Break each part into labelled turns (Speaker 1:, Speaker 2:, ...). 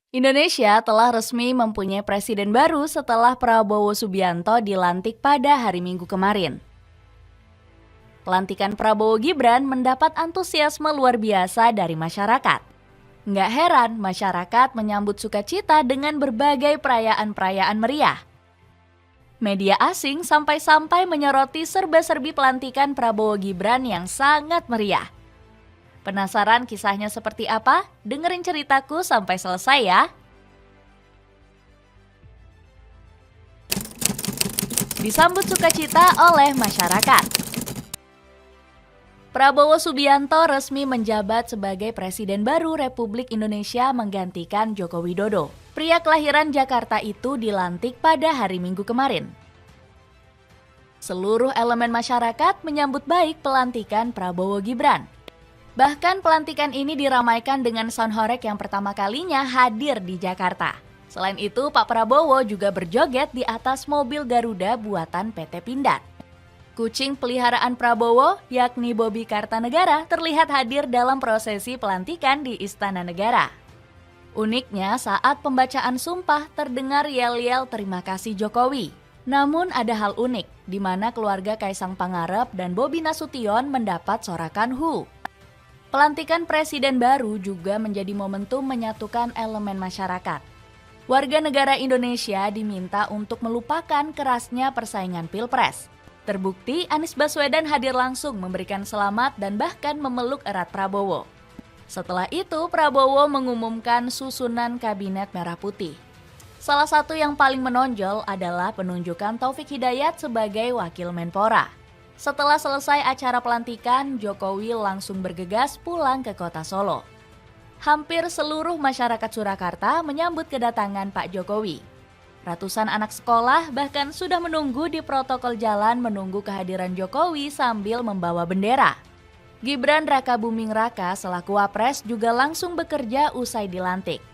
Speaker 1: Indonesia telah resmi mempunyai presiden baru setelah Prabowo Subianto dilantik pada hari Minggu kemarin. Pelantikan Prabowo Gibran mendapat antusiasme luar biasa dari masyarakat. Nggak heran masyarakat menyambut sukacita dengan berbagai perayaan-perayaan meriah. Media asing sampai-sampai menyoroti serba-serbi pelantikan Prabowo Gibran yang sangat meriah. Penasaran kisahnya seperti apa? Dengerin ceritaku sampai selesai ya. Disambut sukacita oleh masyarakat. Prabowo Subianto resmi menjabat sebagai Presiden baru Republik Indonesia menggantikan Joko Widodo. Pria kelahiran Jakarta itu dilantik pada hari Minggu kemarin. Seluruh elemen masyarakat menyambut baik pelantikan Prabowo Gibran. Bahkan pelantikan ini diramaikan dengan sound horeg yang pertama kalinya hadir di Jakarta. Selain itu, Pak Prabowo juga berjoget di atas mobil Garuda buatan PT Pindad. Kucing peliharaan Prabowo, yakni Bobby Kartanegara, terlihat hadir dalam prosesi pelantikan di Istana Negara. Uniknya, saat pembacaan sumpah terdengar yel-yel terima kasih Jokowi. Namun ada hal unik, di mana keluarga Kaisang Pangarep dan Bobi Nasution mendapat sorakan "hu". Pelantikan presiden baru juga menjadi momentum menyatukan elemen masyarakat. Warga negara Indonesia diminta untuk melupakan kerasnya persaingan Pilpres. Terbukti Anies Baswedan hadir langsung memberikan selamat dan bahkan memeluk erat Prabowo. Setelah itu, Prabowo mengumumkan susunan Kabinet Merah Putih. Salah satu yang paling menonjol adalah penunjukan Taufik Hidayat sebagai Wakil Menpora. Setelah selesai acara pelantikan, Jokowi langsung bergegas pulang ke kota Solo. Hampir seluruh masyarakat Surakarta menyambut kedatangan Pak Jokowi. Ratusan anak sekolah bahkan sudah menunggu di protokol jalan menunggu kehadiran Jokowi sambil membawa bendera. Gibran Rakabuming Raka selaku Wapres juga langsung bekerja usai dilantik.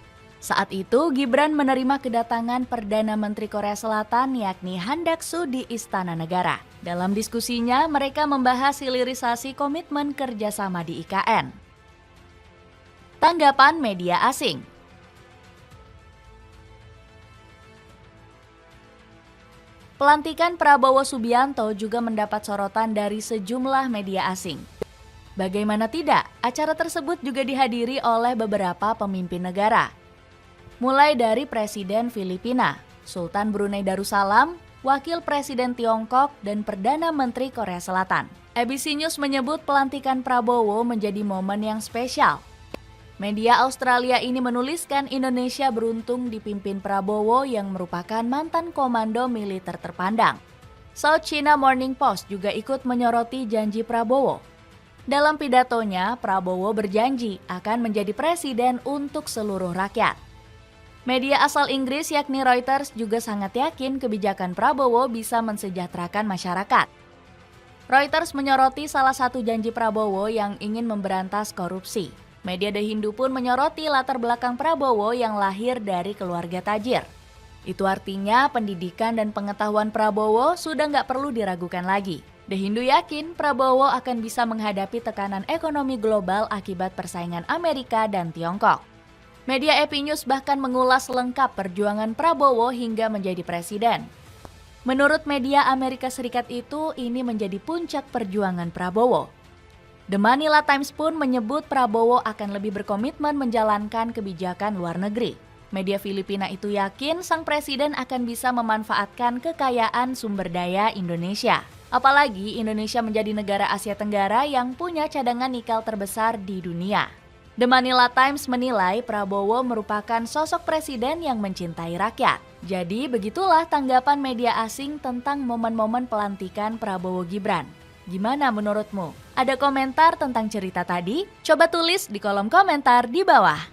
Speaker 1: Saat itu Gibran menerima kedatangan Perdana Menteri Korea Selatan yakni Han Duck-soo di Istana Negara. Dalam diskusinya mereka membahas hilirisasi komitmen kerjasama di IKN. Tanggapan media asing. Pelantikan Prabowo Subianto juga mendapat sorotan dari sejumlah media asing. Bagaimana tidak, acara tersebut juga dihadiri oleh beberapa pemimpin negara. Mulai dari Presiden Filipina, Sultan Brunei Darussalam, Wakil Presiden Tiongkok, dan Perdana Menteri Korea Selatan. ABC News menyebut pelantikan Prabowo menjadi momen yang spesial. Media Australia ini menuliskan Indonesia beruntung dipimpin Prabowo yang merupakan mantan komando militer terpandang. South China Morning Post juga ikut menyoroti janji Prabowo. Dalam pidatonya, Prabowo berjanji akan menjadi presiden untuk seluruh rakyat. Media asal Inggris yakni Reuters juga sangat yakin kebijakan Prabowo bisa mensejahterakan masyarakat. Reuters menyoroti salah satu janji Prabowo yang ingin memberantas korupsi. Media The Hindu pun menyoroti latar belakang Prabowo yang lahir dari keluarga tajir. Itu artinya pendidikan dan pengetahuan Prabowo sudah nggak perlu diragukan lagi. The Hindu yakin Prabowo akan bisa menghadapi tekanan ekonomi global akibat persaingan Amerika dan Tiongkok. Media AP News bahkan mengulas lengkap perjuangan Prabowo hingga menjadi presiden. Menurut media Amerika Serikat itu, ini menjadi puncak perjuangan Prabowo. The Manila Times pun menyebut Prabowo akan lebih berkomitmen menjalankan kebijakan luar negeri. Media Filipina itu yakin sang presiden akan bisa memanfaatkan kekayaan sumber daya Indonesia. Apalagi Indonesia menjadi negara Asia Tenggara yang punya cadangan nikel terbesar di dunia. The Manila Times menilai Prabowo merupakan sosok presiden yang mencintai rakyat. Jadi begitulah tanggapan media asing tentang momen-momen pelantikan Prabowo Gibran. Gimana menurutmu? Ada komentar tentang cerita tadi? Coba tulis di kolom komentar di bawah.